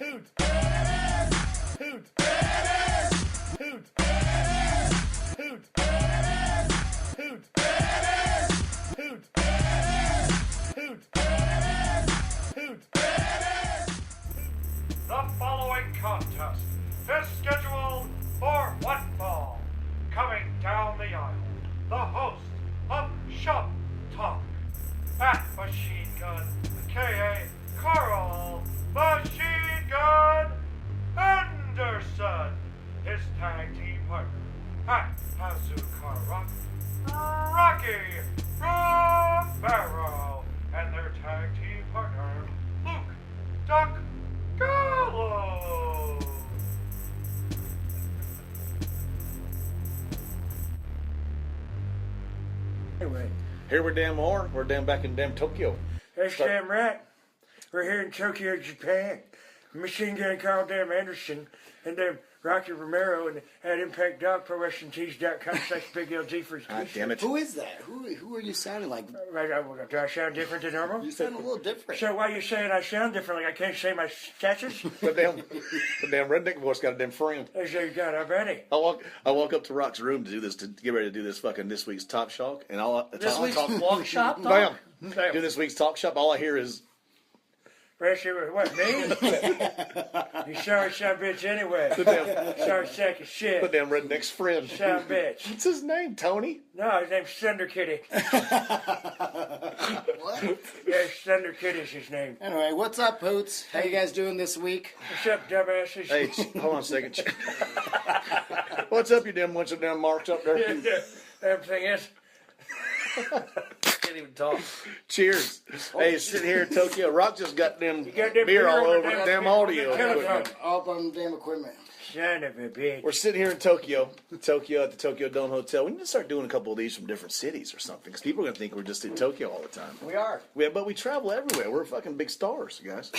Hoot. Hoot. Hoot. Hoot. Hoot. Hoot. Hoot. Hoot. The following contest is scheduled for one fall. Coming down the aisle, the host of Shop Talk, at Machine Gun, K.A. Carl Machine Gun Anderson, his tag team partner, at Hazuka Rocky Romero, and their tag team partner, Luke Duck Gallo. Anyway, Here we're damn are. We're damn back in damn Tokyo. that's damn right. We're here in Tokyo, Japan. Machine Gun Carl damn Anderson and damn Rocky Romero and at ImpactDogProWrestlingTees.com/BigLG for his God t-shirt. damn it. Who is that? Who are you sounding like? Do I sound different than normal? You sound a little different. So why are you saying I sound different? Like I can't say my sketches? The damn redneck voice got a damn friend. As you got already. I walk up to Rock's room to do this, to get ready to do this fucking this week's Top Shock, and This week's Walk Shop bam, Talk? do this week's Talk Shop. All I hear is What, me? You sorry son of a bitch anyway. the damn, Sorry sack of the shit. damn redneck's friend. Son of a bitch. What's his name? Tony? No, his name's Thunder Kitty. What? Yeah, Thunder Kitty's his name. Anyway, what's up, Hoots? How you guys doing this week? What's up, dumbasses? Hey, hold on a second. What's up, you damn bunch of damn marks up there? Everything is. Can't even talk. Cheers. Hey, sitting here in Tokyo. Rock just got them got them beer all beer on over the the damn damn audio telephone. equipment. All up on damn equipment. Son of a bitch. We're sitting here in Tokyo at the Tokyo Dome Hotel. We need to start doing a couple of these from different cities or something, because people are going to think we're just in Tokyo all the time. We are. But we travel everywhere. We're fucking big stars, guys.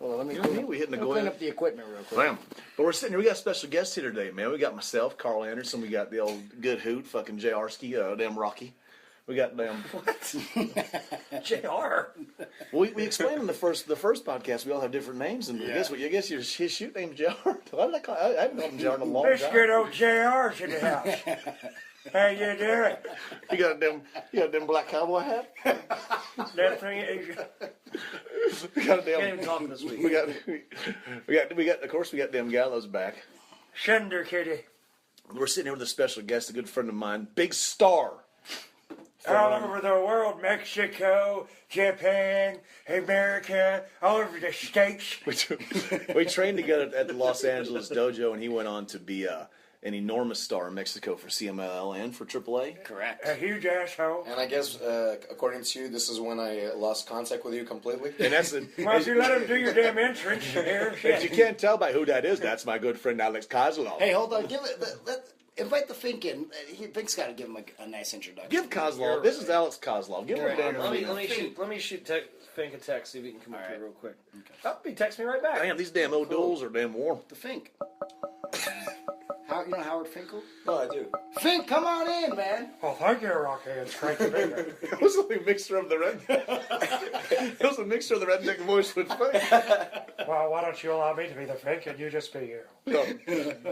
Well, let me We hitting the clean go. up the equipment real quick. Bam. But we're sitting here. We got a special guest here today, man. We got myself, Carl Anderson. We got the old good hoot, fucking J.R.ski, damn Rocky. We got damn. JR. We explained in the first podcast we all have different names, and I guess his shoot name's J.R. Why did I haven't called him J.R. in a long This time. good old JR's in the house. How you doing? You got a damn black cowboy hat. That thing is. We got a Can't damn. even talk this week. We got. Of course, we got damn Gallows back. Thunder Kitty. We're sitting here with a special guest, a good friend of mine, big star. All over the world, Mexico, Japan, America, all over the States. We trained together at the Los Angeles dojo, and he went on to be an enormous star in Mexico for CMLL and for AAA. Correct. A huge asshole. And I guess, according to you, this is when I lost contact with you completely? And that's Well, if you let him do your damn entrance here, if you can't tell by who that is, that's my good friend Alex Koslov. Hey, hold on. Invite the Fink in. Fink's got to give him a nice introduction. Give Koslov. This is Alex Koslov. Give him a damn. Let me shoot Fink a text, see if he can come up here real quick. Oh, he texts me right back. Damn, these damn O'Douls are damn warm. The Fink. You know Howard Finkel? No, I do. Fink, come on in, man. oh, thank you, Rocky. It's great to be here. It was like a mixture of the redneck. It was a mixture of the redneck voice with Fink. Well, why don't you allow me to be the Fink and you just be you? No,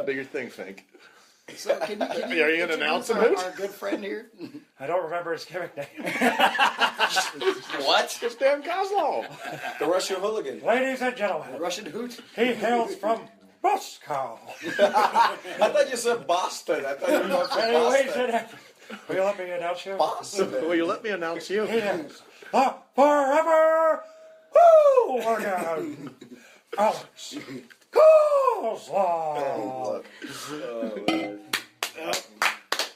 do your thing, Fink. So can you Are you gonna announce him? our good friend here? I don't remember his gimmick name. What? It's damn Koslov. The Russian hooligan. Ladies and gentlemen, Russian hoot? he hails from Moscow. I thought you said Boston. I thought you meant Anyways, Boston. will you let me announce you? Boston. Will you let me announce you? He is the Forever Woo Organ, Alex Koslov.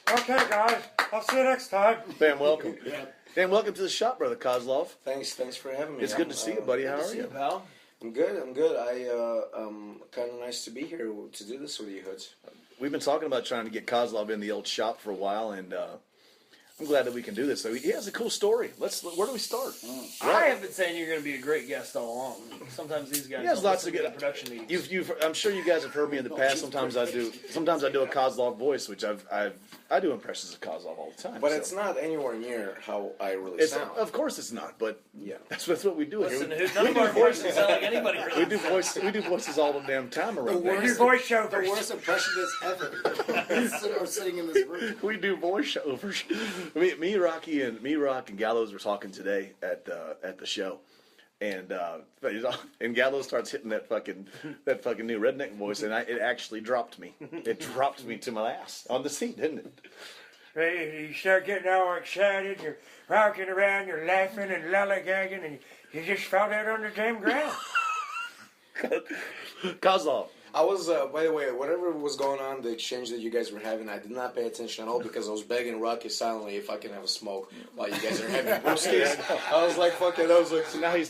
Okay, guys, I'll see you next time. Dan, welcome. Dan, welcome to the shop, brother Koslov. Thanks for having me. It's good to see you, buddy. How are you? Pal. I'm good. Kind of nice to be here to do this with you, Hoods. We've been talking about trying to get Koslov in the old shop for a while, and I'm glad that we can do this. So he has a cool story. Where do we start? I have been saying you're going to be a great guest all along. Sometimes these guys. He has don't lots listen of to good the production meetings. I'm sure you guys have heard me in the past. Sometimes I do a Koslov voice, which I do impressions of Koslov all the time. But so. it's not anywhere near how I really It's, sound. of course it's not, but Yeah. that's what we do Listen, here. none of our voices sound like anybody. We do voices all the damn time around The here. Your worst, the voiceovers. worst impressionist ever. Or sitting in this room. We do voiceovers. Me, Rocky, and Gallows were talking today at the show, and Gallows starts hitting that fucking new redneck voice, and it actually dropped me. It dropped me to my ass on the seat, didn't it? You start getting all excited, you're rocking around, you're laughing and lollygagging, and you just fall out on the damn ground. Koslov. I was, by the way, whatever was going on, the exchange that you guys were having, I did not pay attention at all because I was begging Rocky silently if I can have a smoke while you guys are having brewskis. I was like, fuck it. I was like, So now he's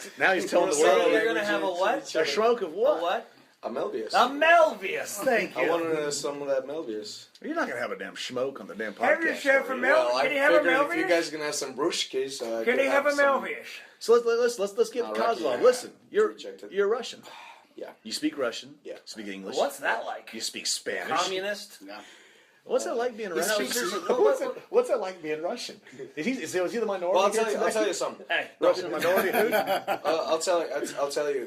telling the So world you're going to have a what? a smoke of A what? what? a Melvius. A Melvius. Thank I you. wanted some of that Melvius. You're not gonna have a damn smoke on the damn podcast. Have yourself a are you? Mel- Well, I Can he have a figured if you Melvius? guys can have some brewskis, Can he have a Melvius? So let's get Rocky, Koslov. yeah. Listen, Rejected. you're Russian. Yeah. You speak Russian. Yeah. Speak English. What's that like? You speak Spanish. Communist? Yeah. What's that like being No, Russian? seriously, What's that like being Russian? Is he the minority? Well, here I'll tell today? you something. Hey, Russian minority who? I'll tell you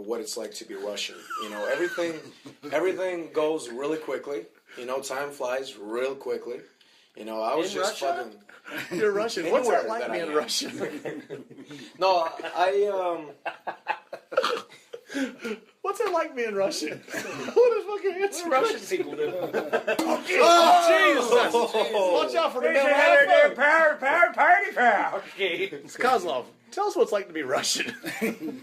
what it's like to be Russian. You know, everything goes really quickly. You know, time flies real quickly. You know, I was In just Russia? fucking. You're Russian. What's that Anywhere like that I being am. Russian? No, What's it like being Russian? What is fucking answer? Russian people do. Oh, Jesus! Watch out for the They devil. had Have a fun. party foul. It's Koslov. Tell us what it's like to be Russian.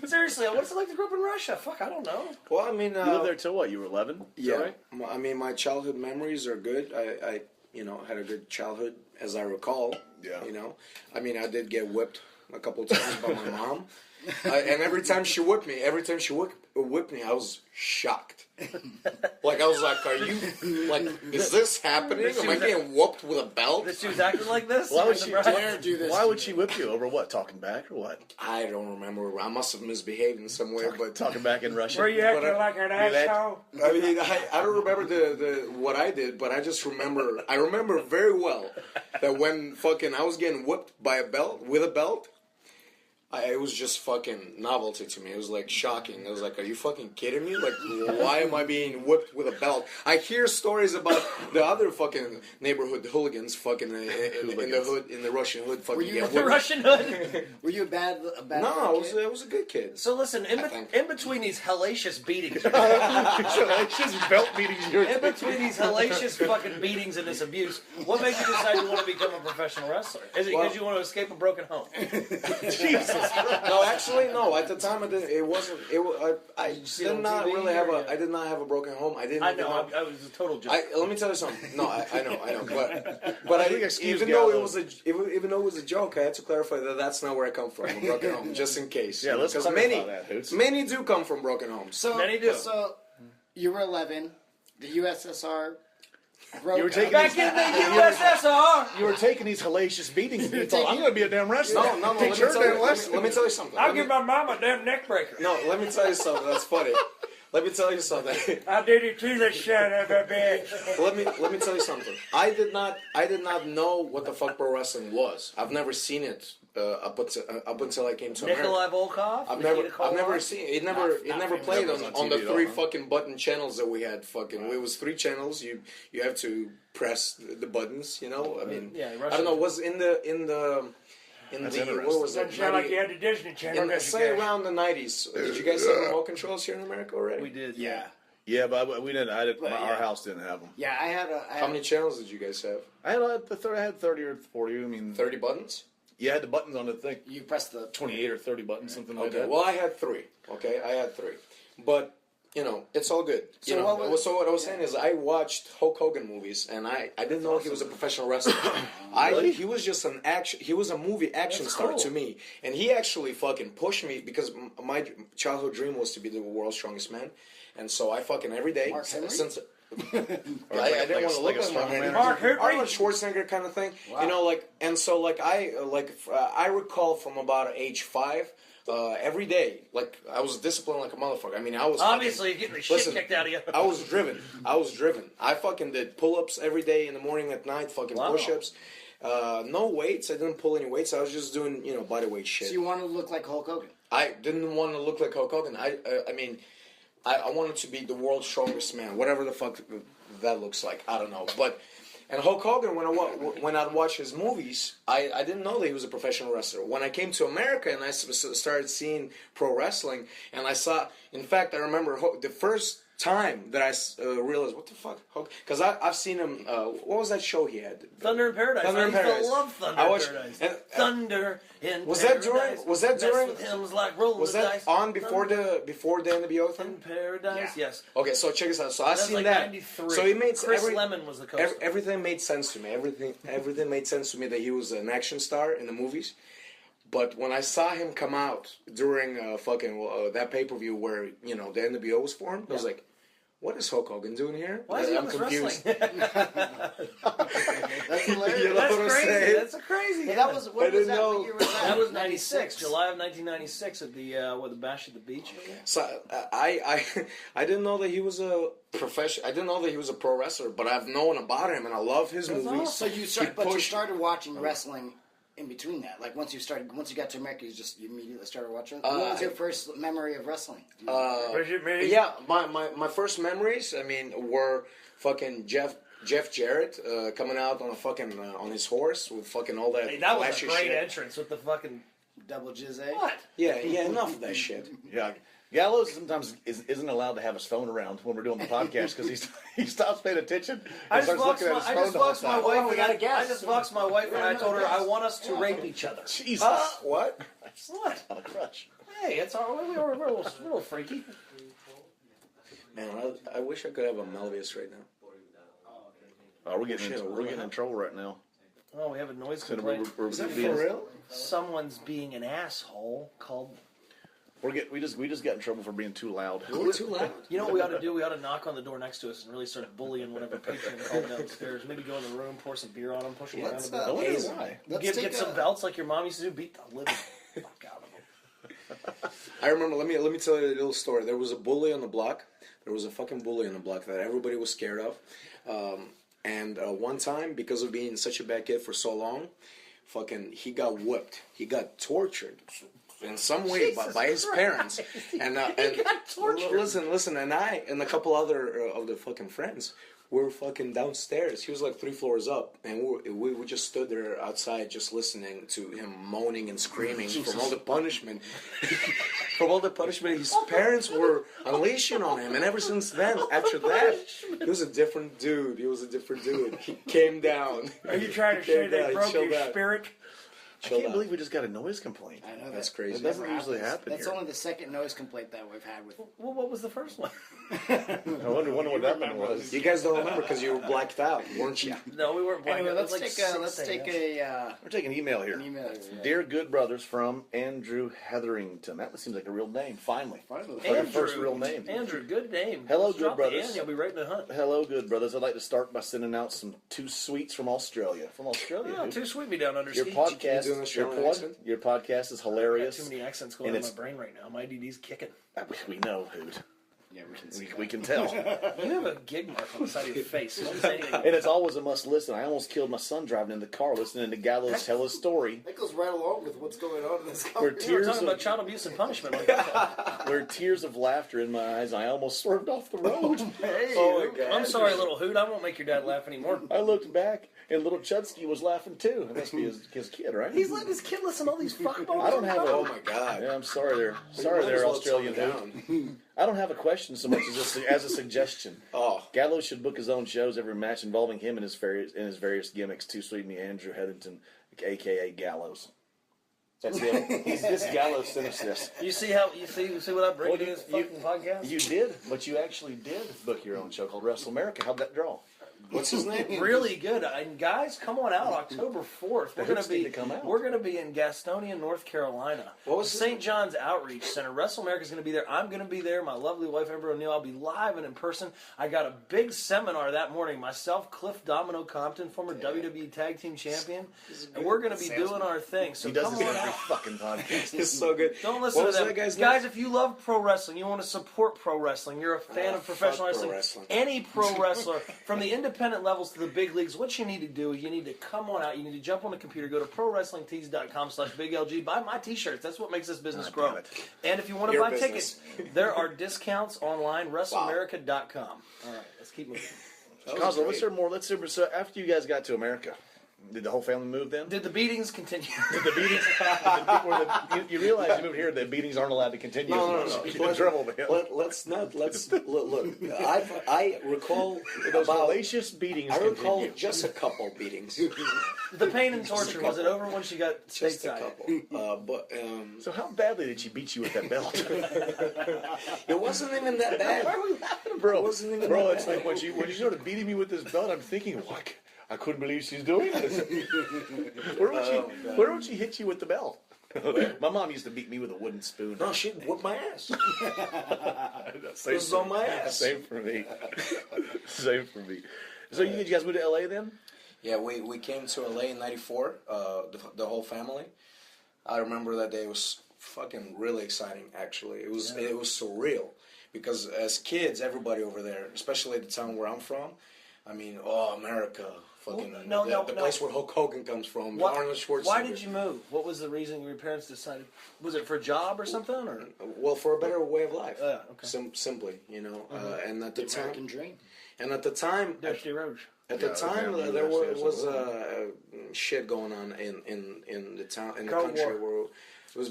Seriously, what's it like to grow up in Russia? Fuck, I don't know. well, I mean, You lived there till what? You were 11? Is that yeah. right? I mean, my childhood memories are good. I had a good childhood, as I recall. Yeah. You know, I mean, I did get whipped a couple times by my mom, and every time she whipped me, I was shocked. Like I was like, "Are you like? Is this happening? Am I getting whooped with a belt?" That she was acting like this? Why would In she the bride? Dare do this. Why would she whip you over what? Talking back or what? I don't remember. I must have misbehaved in some way, but Talking back in Russian. Were you acting But, like an that- asshole? I mean, I don't remember the what I did, but I just remember. I remember very well that when fucking I was getting whipped by a belt with a belt, it was just fucking novelty to me. It was like shocking. I was like, "Are you fucking kidding me? Like, why am I being whipped with a belt?" I hear stories about the other fucking neighborhood hooligans, fucking in the hood, in the Russian hood, fucking you get The whipped. Russian hood. Were you a bad No, kid? I was a good kid. So listen, I think. in between these hellacious beatings, It's just belt meetings. in between these hellacious fucking beatings and this abuse, what made you decide you want to become a professional wrestler? Is it because Well- you want to escape a broken home? Jesus. No, actually, no. At the time, I didn't. It wasn't. I see it did on not TV really have or a. I did not have a broken home. I didn't. I even know, have- I was a total joke. Let me tell you something. No, I know, but I think excuse even though it Gallo. was even though it was a joke, I had to clarify that that's not where I come from. A broken home, just in case. Yeah, let's because clarify that, Hoots. many do come from broken homes. So, Many do. So, you were 11. The USSR broke You were taking Back in the USSR, You were taking these hellacious beatings, and you thought, I'm going to be a damn wrestler. No. Let me, Take your tell damn you, let me tell you something. I'll Let me- give my mom a damn neck breaker. no, let me tell you something. That's funny. Let me tell you something. I did it to the son of a bitch. let me tell you something. I did not know what the fuck pro wrestling was. I've never seen it up until I came to America. Nikolai Volkov. I've Nikita never Koloff. seen it. Never played That was on on the TV three though, huh? fucking button channels that we had. Fucking, it was 3 channels. You have to press the buttons. You know, I mean, Yeah, I don't know. Was in the That's what interesting. was it? Doesn't sound like you had the Disney Channel. does it, Say guys? around the 90s. Did you guys have remote controls here in America already? We did. Yeah. Yeah, but we didn't. Our yeah. house didn't have them. Yeah, I had a. How many channels did you guys have? I had 30 or 40. I mean, 30 buttons. you had the buttons on the thing. You pressed the 28 or 30 buttons, something like Okay. that. Well, I had 3. Okay, I had 3, but it's all good. So What I was saying is, I watched Hulk Hogan movies, and I didn't know he was a professional wrestler. He was just an action. He was a movie action star to me, and he actually fucking pushed me because my childhood dream was to be the world's strongest man, and so I fucking every day Mark Henry? since. I didn't want to look like Mark Mark Henry. Arnold Schwarzenegger kind of thing, I recall from about age 5. Every day, like I was disciplined like a motherfucker. I mean, I was Obviously, you're getting the shit kicked out of you. I was driven. I fucking did pull-ups every day in the morning, at night, fucking push-ups. No weights. I didn't pull any weights. I was just doing, body weight shit. So you wanted to look like Hulk Hogan? I didn't want to look like Hulk Hogan. I wanted to be the world's strongest man, whatever the fuck that looks like. I don't know, but. And Hulk Hogan, when I'd watch his movies, I didn't know that he was a professional wrestler. When I came to America and I started seeing pro wrestling, and I saw, in fact, I remember the first time that I realized, what the fuck, Hulk? Because I've seen him. What was that show he had? Thunder in Paradise. Thunder in I used Paradise. to love Thunder in Paradise. Thunder in Was Paradise. that during? Mess with him was like rolling Was the that dice. on before the NWO In thing? Paradise? Yes. Okay, so check this out. So I That was seen like that. 93. So he made Chris Lemon was the co-star. everything made sense to me. Everything made sense to me that he was an action star in the movies. But when I saw him come out during that pay-per-view where the NWO was formed, I was like, what is Hulk Hogan doing here? Why is he I'm on this confused. wrestling? That's hilarious. You know That's what I'm crazy. saying? That's crazy. Hey, that was what I was didn't that? know. What year was that? That was 96, July of 1996 at the Bash at the Beach. So I didn't know that he was a professional. I didn't know that he was a pro wrestler, but I've known about him and I love his movies. So you started watching wrestling in between that. Like once you got to America, you immediately started watching. What was your first memory of wrestling? Was it me? Yeah, my first memories, were fucking Jeff Jarrett coming out on on his horse with fucking all that. Hey, that was a flashy great shit. entrance with the fucking Double Jizz. what? Yeah, enough of that shit. Yeah, Gallows sometimes isn't allowed to have his phone around when we're doing the podcast because he stops paying attention I and just starts looking at his phone the whole boxed my time. wife. we got a guest. I just boxed my wife and I told her I want us to rape each other. Jesus, What? What? on a crutch. Hey, it's all we're a little freaky. Man, I wish I could have a Melvius right now. Oh, we're getting in trouble right now. Oh, we have a noise So complaint. Is that for real? Someone's being an asshole called. We just got in trouble for being too loud. We're too loud. You know what we ought to do? We ought to knock on the door next to us and really start bullying whatever patron called downstairs. Maybe go in the room, pour some beer on them, push them around a bit. I wonder why. Get some belts like your mom used to do. Beat the living fuck out of them. I remember. Let me tell you a little story. There was a bully on the block. There was a fucking bully on the block that everybody was scared of. And one time, because of being such a bad kid for so long, he got whipped. He got tortured in some way by his parents. And got tortured. Listen, and I and a couple other of the fucking friends were fucking downstairs. He was like 3 floors up, and we just stood there outside just listening to him moaning and screaming from all the punishment. From all the punishment his parents were unleashing on him, and ever since then, after that, he was a different dude. He came down. Are you trying to say they broke your spirit? I can't believe we just got a noise complaint. I know That's crazy. It doesn't usually happen That's here. only the second noise complaint that we've had with. Well, what was the first one? I wonder what that one was. You guys don't remember because you were blacked out, weren't you? No, we weren't. Anyway, It was let's like take 6 We're taking an email here. an email. Dear good brothers from Andrew Hetherington. That seems like a real name. Finally. Finally. Like a first real name. Andrew, good name. Hello, Just good drop the brothers. N, you'll be right in the hunt. Hello, good brothers. I'd like to start by sending out some 2 sweets from Australia. From Australia, Oh, dude. too sweet me down under Your ski. podcast, do an Australian accent? your podcast is I got hilarious. too many accents going And in my it's- brain right now. My ADD's kicking. We know, dude. Yeah, we can see. We can tell. You have a gig mark on the side of your face. Don't say anything. And it's always a must listen. I almost killed my son driving in the car listening to Gallows tell his story. That goes right along with what's going on in this Where conversation. We were tears talking about of, child abuse and punishment. On that. where tears of laughter in my eyes, I almost swerved off the road. Oh my god. I'm sorry, little hoot. I won't make your dad laugh anymore. I looked back, and little Chudsky was laughing too. That must be his kid, right? He's letting his kid listen to all these fuckballs. I don't have a. Oh my god. Yeah, I'm sorry there. Sorry there, Australian dude. I don't have a question so much as a suggestion. Oh. Gallows should book his own shows every match involving him and his various gimmicks. Too sweet me, Andrew Hetherington, a.k.a. Gallows. That's it. This Gallows sent us this. You see what I bring Well, to this fucking podcast? You did, but you actually did book your own show called Wrestle America. How'd that draw? What's his name? Really good. And guys, come on out October 4th. We're Hoops need to come out. We're going to be in Gastonia, North Carolina. What was St. John's Outreach Center. Wrestle America's going to be there. I'm going to be there. My lovely wife Amber O'Neill. I'll be live and in person. I got a big seminar that morning. Myself, Cliff Domino Compton, former WWE Tag Team Champion, and we're going to be doing our thing. So He does come this on every out. fucking podcast. It's so good. Don't listen What to was them. that guy's Guys, name? if you love pro wrestling, you want to support pro wrestling, you're a fan of professional fuck pro wrestling, wrestling. any pro wrestler, from the independent levels to the big leagues, what you need to do is you need to come on out. You need to jump on the computer, go to prowrestlingtees.com/BigLG, buy my t-shirts. That's what makes this business grow. damn it. And if you want to Your buy business. tickets, there are discounts online, WrestleAmerica.com. All right, let's keep moving. Koslov, let's hear more. So after you guys got to America, did the whole family move then? Did the beatings continue? The beatings, you realize you moved here, the beatings aren't allowed to continue. No. You're in trouble, man. Let's look. I recall Those about. hellacious beatings I recall continue. just a couple beatings. The pain and torture, was it over when she got Just a stateside? couple. But So how badly did she beat you with that belt? it wasn't even that bad. Why are we laughing, bro? wasn't even Bro, that it's bad. like when she started beating me with this belt, I'm thinking, what? I couldn't believe she's doing this. Where would she hit you with the belt? My mom used to beat me with a wooden spoon. No, she whooped my ass. Same was on my ass. Same for me. Same for me. So you guys moved to LA then? Yeah, we came to LA in '94. The whole family. I remember that day. It was fucking really exciting. Actually, it was surreal because as kids, everybody over there, especially at the town where I'm from, I mean, America. Fucking the place where Hulk Hogan comes from, Arnold Schwarzenegger. Why did you move? What was the reason your parents decided? Was it for a job or something? Or Well, for a better way of life. Okay. Simply, and at the American time, dream. and at the time, Dusty Rose. at the time, yeah, there yes, was yes. shit going on in the town, in the Cold country, War. where it was,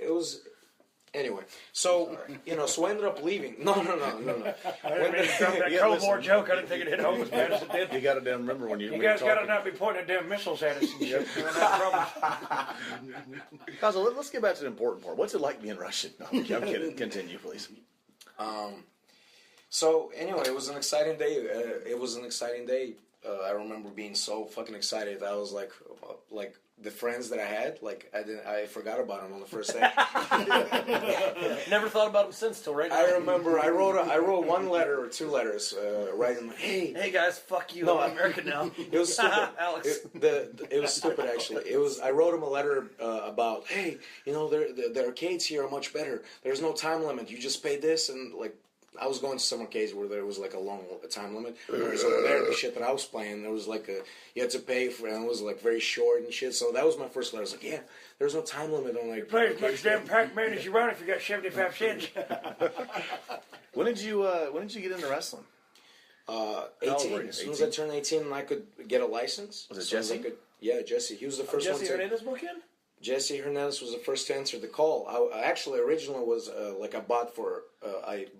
it was. Anyway, so so I ended up leaving. No. I didn't mean to drop that Yeah, Cold listen. War joke. I didn't think it hit home as bad as it did. You got to damn remember when you You were guys got to talking. not be pointing at damn missiles at us and shit. We're not problems. Koslov, let's get back to the important part. What's it like being Russian? No, I'm kidding. Continue, please. So anyway, it was an exciting day. I remember being so fucking excited. I was like the friends that I had, I forgot about them on the first day. Never thought about him since till right now. I remember I wrote one letter or two letters, writing, Hey guys, fuck you. No, I'm American now. It was stupid. Alex. It was stupid actually. I wrote him a letter about, hey, the arcades here are much better. There's no time limit. You just pay this, and I was going to some arcades where there was a long time limit. Whereas over there, the shit that I was playing, there was you had to pay for, and it was very short and shit. So that was my first letter. I was like, yeah, there's no time limit on Play as much damn Pac-Man as you want if you got 75 cents. When did you get into wrestling? 18. As soon as I turned 18 and I could get a license. Was it as soon as I Jesse? could- yeah, Jesse. He was the first Jesse one to. Hernandez book in? Jesse Hernandez was the first to answer the call. I actually originally was I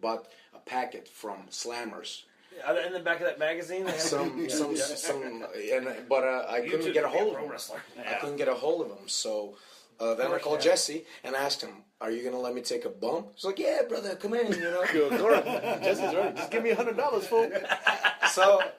bought a packet from Slammers. In the back of that magazine? They had But I couldn't get a hold of pro him. wrestler. I couldn't get a hold of him, so then I called Jesse and asked him, "Are you gonna let me take a bump?" He's like, "Yeah, brother, come in." Jesse's right. Just give me $100, fool.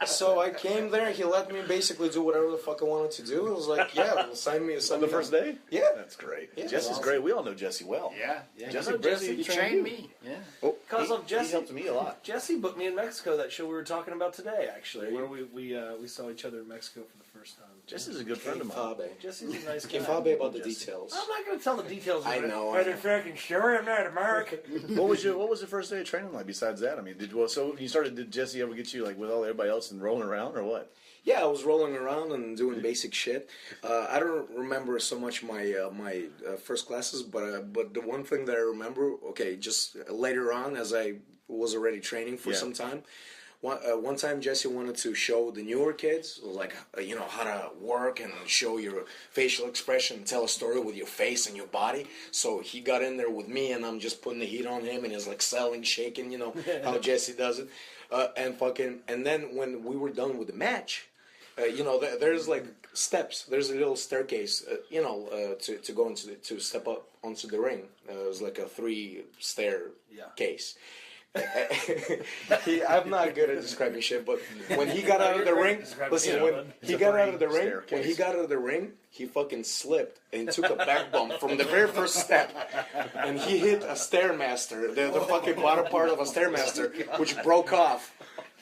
So I came there. He let me basically do whatever the fuck I wanted to do. I was like, "Yeah, well, sign me." On the first day? Yeah. That's great. Yeah, Jesse's awesome. great. We all know Jesse well. Yeah. Jesse, Jesse You trained me. Yeah. Oh, Koslov, he Jesse helped me a lot. Jesse booked me in Mexico, that show we were talking about today, actually, where we saw each other in Mexico for the first time. Jesse's a good friend of mine. Fabe. Jesse's a nice guy. Fabe about the details. I'm not going to tell the details of I it. know. But the fucking story, I'm not American. What was the first day of training like? Besides that, I mean, did Jesse ever get you with all everybody else and rolling around or what? Yeah, I was rolling around and doing basic shit. I don't remember so much my first classes, but the one thing that I remember, just later on as I was already training for some time. One time Jesse wanted to show the newer kids, how to work and show your facial expression, tell a story with your face and your body. So he got in there with me, and I'm just putting the heat on him, and he's selling, shaking, how Jesse does it. And then when we were done with the match, there's like steps. There's a little staircase, to go to step up onto the ring. It was like a 3-stair case. I'm not good at describing shit, but when he got out of the ring, he got out of the ring, he fucking slipped and took a back bump from the very first step, and he hit a stairmaster, the fucking bottom part of a stairmaster, which broke off.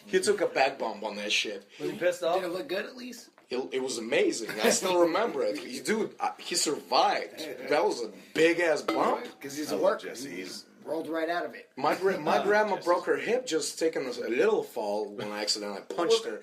He took a back bump on that shit. Was he pissed off? Did it look good at least? It was amazing. I still remember it. He survived. That was a big ass bump. Because he's a worker. He's rolled right out of it. My grandma broke her hip just taking a little fall when I accidentally punched her.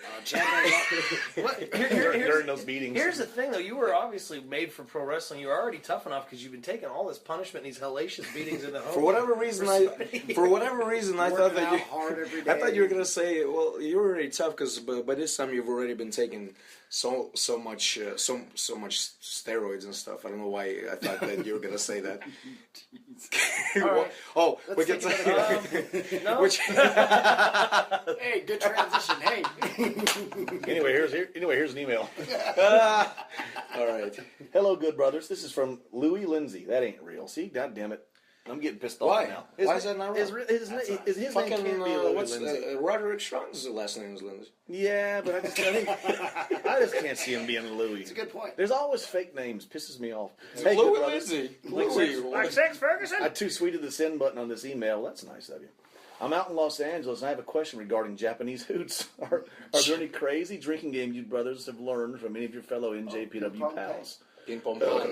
During those meetings. Here's the thing, though. You were obviously made for pro wrestling. You were already tough enough because you've been taking all this punishment and these hellacious beatings in the home. For whatever reason, I thought that I thought you were gonna say, well, you're already tough because by this time you've already been taking so much steroids and stuff. I don't know why I thought that you were gonna say that. Right. Oh, we get No. Hey, good transition. Hey. Anyway, here's an email. all right. Hello, good brothers. This is from Louis Lindsay. That ain't real. See, god damn it. I'm getting pissed off Why? now. Why is that not real? His name can't be Louis Lindsay. Roderick Strong's last name is Lindsay. Yeah, but I just can't see him being Louis. It's a good point. There's always fake names. Pisses me off. Louis good brothers. Lindsay. Like Sex Ferguson? I too tweeted the send button on this email. That's nice of you. I'm out in Los Angeles and I have a question regarding Japanese hoots. Are there any crazy drinking games you brothers have learned from any of your fellow NJPW pals? Ping pong pan.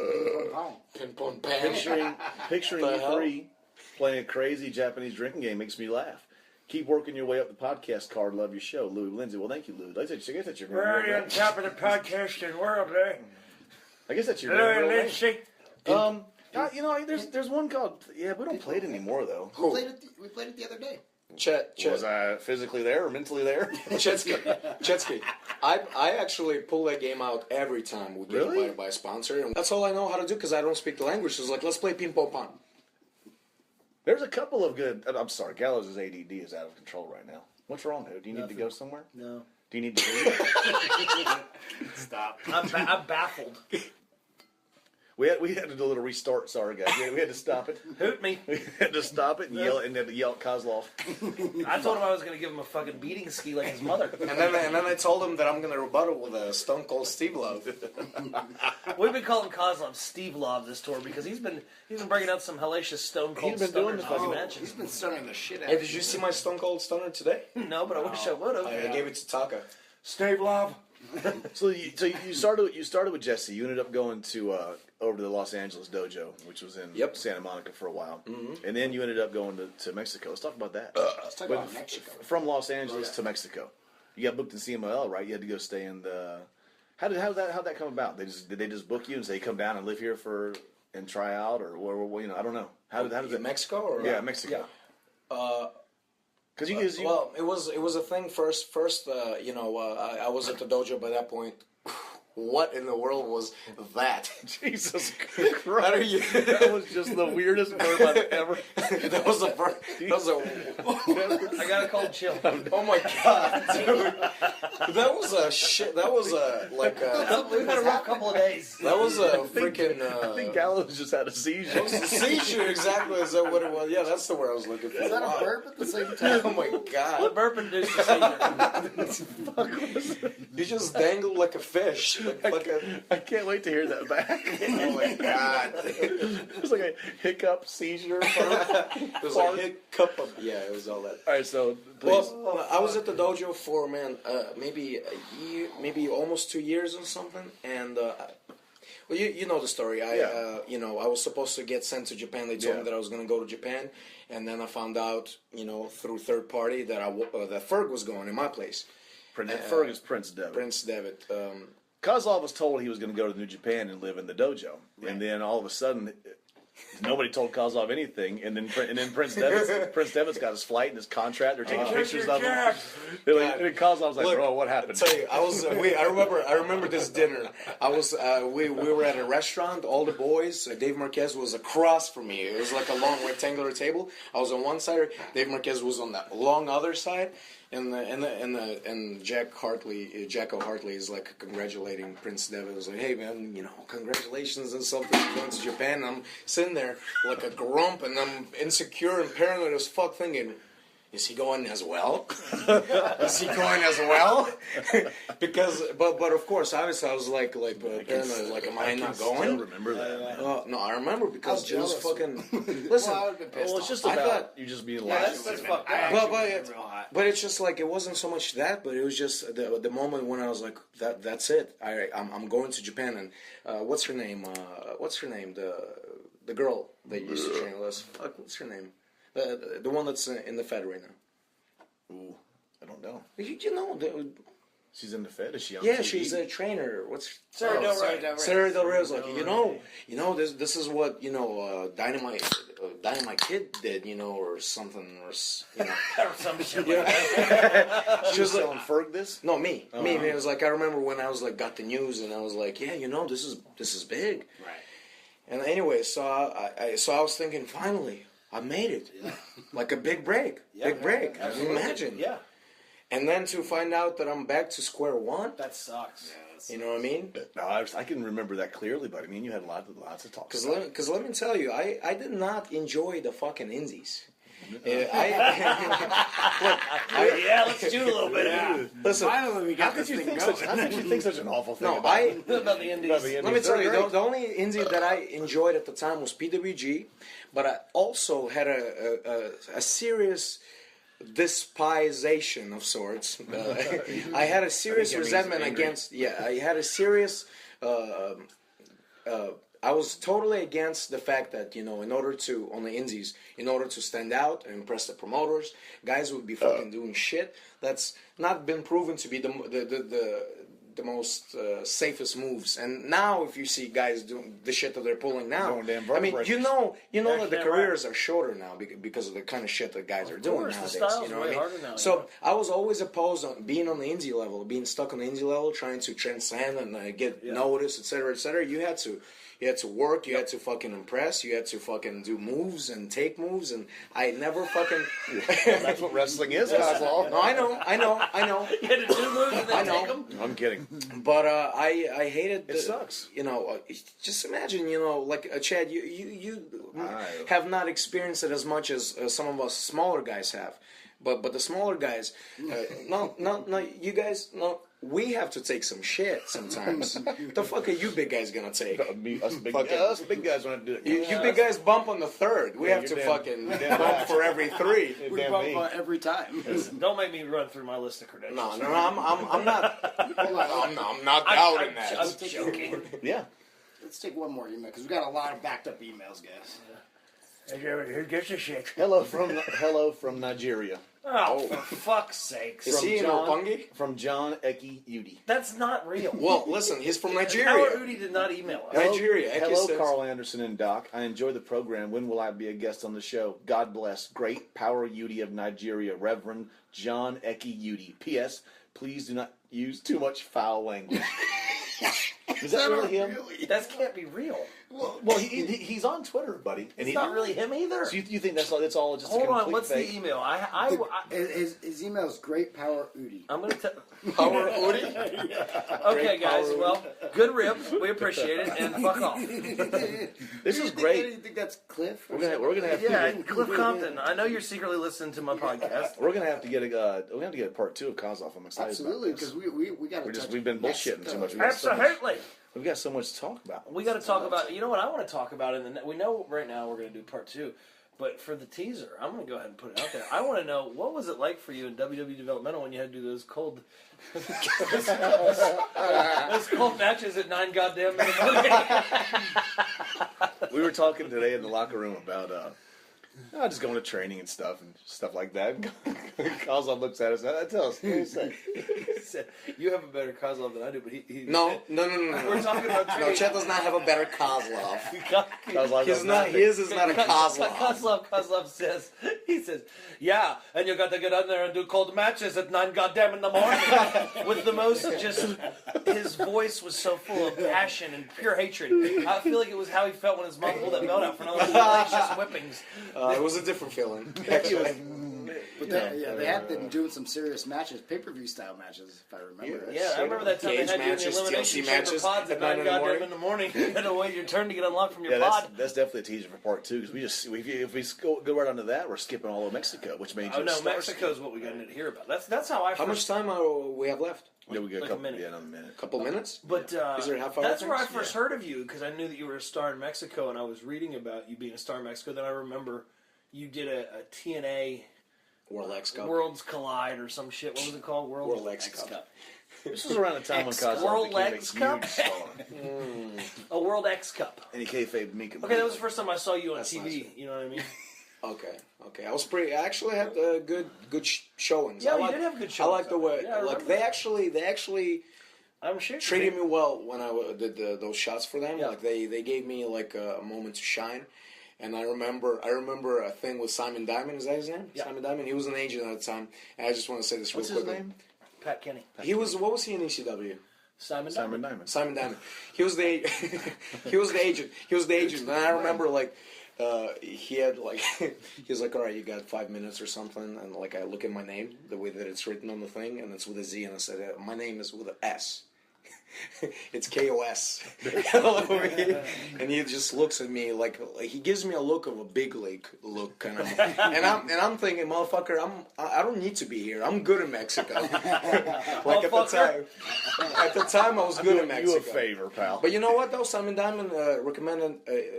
Ping pong pan. Picturing you three playing a crazy Japanese drinking game makes me laugh. Keep working your way up the podcast card. Love your show, Louis Lindsay. Well, thank you, Louis. I guess that's your We're already on top of the podcasting world, eh? I guess that's your Louis real name. Lindsay. There's one called. Yeah, we don't play it anymore though. We played it the other day. Was I physically there or mentally there? Chetsky. I actually pull that game out every time we get invited by a sponsor, and that's all I know how to do because I don't speak the language. So it's like, let's play ping pong pong. There's a couple of good. I'm sorry, Gallows' ADD is out of control right now. What's wrong, dude? Do you need to go somewhere? No. Do you need to leave? Stop. I'm baffled. We had to do a little restart. Sorry, guys. We had to stop it. Hoot me. We had to stop it and yell at Koslov. I told him I was going to give him a fucking beating ski like his mother. And then I told him that I'm gonna rebuttal with a Stone Cold Steve Love. We've been calling Koslov Steve Love this tour because he's been bringing out some hellacious Stone Cold He's been doing stunners the like you He's mentioned. been stunning the shit out Hey, of did you see my Stone Cold Stunner today? No, but I wish I would have. I gave it to Taka. Steve Love. So you started with Jesse. You ended up going to over to the Los Angeles dojo, which was in Santa Monica for a while, and then you ended up going to Mexico. Let's talk about that. Let's talk about Mexico. From Los Angeles to Mexico, you got booked in CMLL, right? You had to go stay in the. How'd that come about? Did they just book you and say come down and live here and try out, or I don't know. How did that Mexico or Mexico? Yeah. Because well, it was a thing first. I was at the dojo by that point. What in the world was that? Jesus Christ! That was just the weirdest verb I've ever. That was a. I got a cold chill. Oh my god, dude! That was a shit. That was a We've had a rough couple of days. That was a freaking. I think Gallows just had a seizure. Seizure, exactly. Is that what it was? Yeah, that's the word I was looking for. Is that a burp at the same time? Oh my god! The burp induced the seizure. You just dangled like a fish. I can't wait to hear that back. Oh my god! It was like a hiccup, seizure. It was a hiccup. It was all that. All right, so please. Well, I was at the dojo for maybe a year, maybe almost 2 years or something, and well, you know the story. I was supposed to get sent to Japan. They told me that I was going to go to Japan, and then I found out, through third party that that Ferg was going in my place. Ferg is Prince Devitt. Prince Devitt. Kozlov was told he was going to go to New Japan and live in the dojo, and then all of a sudden, Nobody told Koslov anything, and then Prince Devitt's got his flight and his contract. They're taking pictures of him. And then Kozlov's like, "Bro, what happened?" I tell you, I remember this dinner. We were at a restaurant. All the boys. Dave Marquez was across from me. It was like a long rectangular table. I was on one side. Dave Marquez was on that long other side. And Jacko Hartley is like congratulating Prince Devitt. He was like, "Hey man, congratulations and something going to Japan." And I'm sitting there like a grump, and I'm insecure and paranoid as fuck, thinking, "Is he going as well? Is he going as well?" Because, but of course, obviously, I was like paranoid. Like, am I not going? Still remember that? No, I remember because it was fucking. Listen, Well, I would've been pissed Well, it's just I about thought- you just being Yeah, lost. that's fucked up. but it's just like it wasn't so much that, but it was just the moment when I was like, that's it. I'm going to Japan, and what's her name? The girl that used to train with us. Fuck, what's her name? The one that's in the Fed right now. Ooh, I don't know. You know, She's in the Fed. Is she on yeah, TV? she's a trainer. What's Sarah Del Rey. Sarah Del Rey was like, this is what Dynamite Kid did, or something, or Or some shit like that. She was selling Ferg this? No, me. It was like I remember when I was like got the news, and I was like, yeah, this is big. Right. And anyway, so I was thinking, finally, I made it, like a big break, big break. Can you imagine? Yeah. And then to find out that I'm back to square one, That sucks. you know what I mean? No, I can remember that clearly, but I mean, you had lots of talk. Because let me tell you, I did not enjoy the fucking indies. Yeah, let's shoot a little bit. Yeah. Listen, Finally, we How got could this you thing think going. such? How could you think such an awful thing? no, about it? About the Indies. About the let me tell you, They're the only indie that I enjoyed at the time was PWG, but I also had a serious despisation of sorts. I had a serious resentment against. Yeah, I had a serious. I was totally against the fact that in order to on the indies, in order to stand out and impress the promoters, guys would be fucking doing shit that's not been proven to be the most safest moves. And now, if you see guys doing the shit that they're pulling now, Going damn I mean, vertebreakers. you know that the damn careers are shorter now because of the kind of shit that guys are doing course, the nowadays. style's You know way what I mean? harder now, So I was always opposed on being on the indie level, being stuck on the indie level, trying to transcend and get noticed, etc., etc. You had to work, you had to fucking impress, you had to fucking do moves and take moves, and I never fucking. That's what wrestling is, Koslov. No, I know. You had to do moves and then I know. take them. I'm kidding. But I hated. It sucks. Just imagine, like Chad, you have not experienced it as much as some of us smaller guys have. But the smaller guys, no, you guys, no. We have to take some shit sometimes. The fuck are you big guys gonna take? Us big guys want to do it. You big guys bump on the third. We have to you're fucking damn bump right. for every three. We Damn bump me. every time. Don't make me run through my list of credentials. No, I'm not. I'm not doubting that. I'm joking. Yeah. Let's take one more email because we got a lot of backed up emails, guys. Who gives a shit? Hello from Nigeria. Oh, for fuck's sakes. Is he in Roppongi? From John Eki Udi. That's not real. Well, listen, he's from Howard Nigeria. Udi did not email us. Nigeria. Eki Hello, says- Carl Anderson and Doc. I enjoy the program. When will I be a guest on the show? God bless. Great Power Udi of Nigeria, Reverend John Eki Udi. P.S. Please do not use too much foul language. Is that really him? That can't be real. Well, he's on Twitter, buddy. It's not really him either. So you think that's all just Hold a complete on, what's fake? the email? His email is Great Power Udi. I'm going to tell... Power Udi? Okay, guys, well, good rib. We appreciate it, and fuck off. This is great. You think that's Cliff? We're gonna have Yeah, to Cliff Compton. I know you're secretly listening to my podcast. we're gonna have to get a part 2 of Koslov. I'm excited. Absolutely, about this. because we got to. We've been bullshitting too much. We've got so much to talk about. We got to talk about. You know what I want to talk about we know right now we're going to do part 2, but for the teaser, I'm going to go ahead and put it out there. I want to know what was it like for you in WWE Developmental when you had to do those cold, those cold matches at 9 goddamn in the morning. We were talking today in the locker room about just going to training and stuff like that. Koslov looks at us. Tell us. What do you say? He said, you have a better Koslov than I do, but he No. We're talking about No, Chet does not have a better Kozlov. Koslov He's goes, not. His is not a Kozlov. Kozlov says, he says, yeah, and you got to get on there and do cold matches at 9 goddamn in the morning. With the most just, his voice was so full of passion and pure hatred. I feel like it was how he felt when his mom pulled that belt out for those delicious whippings. It was a different feeling. Actually. But they have been doing some serious matches, pay-per-view style matches, if I remember. Yeah, I remember that time Cage they had matches, you in the elimination TLC chamber matches pods at at 9 9 in the goddamn morning. in the morning. You had to wait your turn to get unlocked from your Yeah, pod. that's definitely a teaser for part 2 because if we go right onto that, we're skipping all of Mexico, which means Oh no, Mexico's what we got to hear about. That's how I. How much time we have left? Yeah, we got Like a minute. another minute. Couple minutes? But Is there a half hour that's where I things? first heard of you because I knew that you were a star in Mexico, and I was reading about you being a star in Mexico. Then I remember you did a TNA World X Cup. Worlds Collide or some shit. What was it called? World X Cup. This was around the time when Koslov World became X a huge Cup? star. A World X Cup. And he kayfabed me. Okay, that was the first time I saw you on That's TV. nice. You know what I mean? Okay. I was pretty. I actually had good showings. Yeah, I you like, did have good I showings. like the way. Yeah, I like remember. they actually I'm sure. treated me well when I did those shots for them. Yeah. Like they gave me like a moment to shine. And I remember a thing with Simon Diamond. Is that his name? Yeah. Simon Diamond. He was an agent at the time. And I just want to say this real What's his quickly. name? Pat Kenny. He was. What was he in ECW? Simon Simon Diamond. Diamond. Simon Diamond. He was the he was the agent. He was the agent. And I remember like he had like he was like, all right, you got 5 minutes or something. And like I look at my name, the way that it's written on the thing, and it's with a Z, and I said, my name is with an S. It's KOS. And he just looks at me like he gives me a look of a big league look kind of. And I'm thinking, motherfucker, I don't need to be here. I'm good in Mexico. Like at the time I was good in Mexico. You a favor, pal. But you know what though? Simon Diamond recommended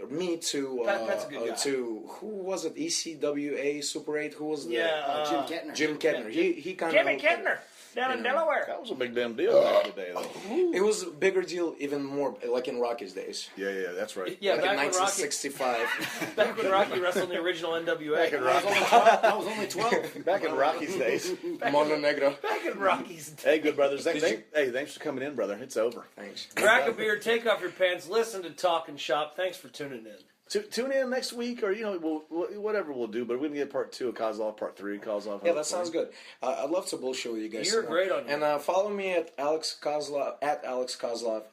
me to Pat's a good guy. to who was it? ECWA Super 8. Who was the Jim Kettner. Jim Kettner. He kind Jimmy of Kettner down in Delaware. That was a big damn deal back in the day, though. It was a bigger deal, even more like in Rocky's days. Yeah, that's right. Yeah, Like in back when Rocky 1965. back when Rocky wrestled in the original NWA. I was only 12. Back in Rocky's days. Mono Negro. Back in Rocky's day. Hey, good brothers. Thanks for coming in, brother. It's over. Thanks. Crack a beer, take off your pants, listen to Talk and Shop. Thanks for tuning in. Tune in next week, or whatever we'll do. But we're gonna get part 2 of Koslov, part 3 of Koslov. Yeah, that sounds good. I'd love to bullshit with you guys. You're some more. great on And follow me at Alex Koslov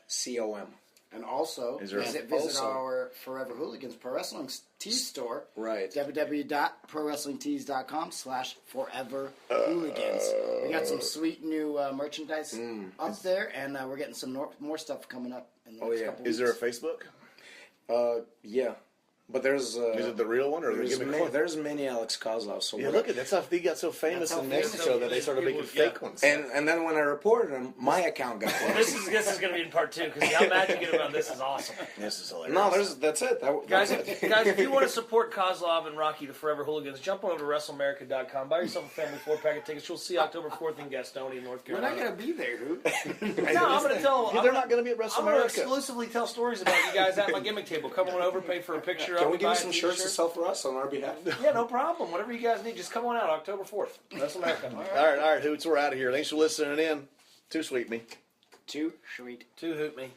COM. And also, Is there- visit Also- our Forever Hooligans Pro Wrestling Tees store. Right. www.prowrestlingtees.com/foreverhooligans. We got some sweet new merchandise up there, and we're getting some more stuff coming up in the next couple weeks. Is there a Facebook? Yeah. But there's Is it the real one or the gimmick one? there's many Alex Kozlov. So Yeah, look at that's how he got so famous That's in how famous Mexico he that they is. started making People- fake ones. and then when I reported him, my account got closed. This is going to be in part 2 because how mad you get about this is awesome. This is hilarious. No, that's it. Guys, That's it. if you want to support Koslov and Rocky, the Forever Hooligans, jump on over to WrestleAmerica.com. Buy yourself a family 4-pack of tickets. You'll see October 4th in Gastonia, North We're Carolina. not going to be there, dude. No, I'm going to tell. They're not going to be at I'm going to WrestleAmerica. exclusively tell stories about you guys at my gimmick table. Come on over, pay for a picture. Can of we me, give buy you a some shirts to t-shirt. sell for us on our behalf? Yeah, no problem. Whatever you guys need, just come on out October 4th. WrestleAmerica. All right, Hoots, we're out of here. Thanks for listening in. Too sweet me. Too sweet. To hoot me.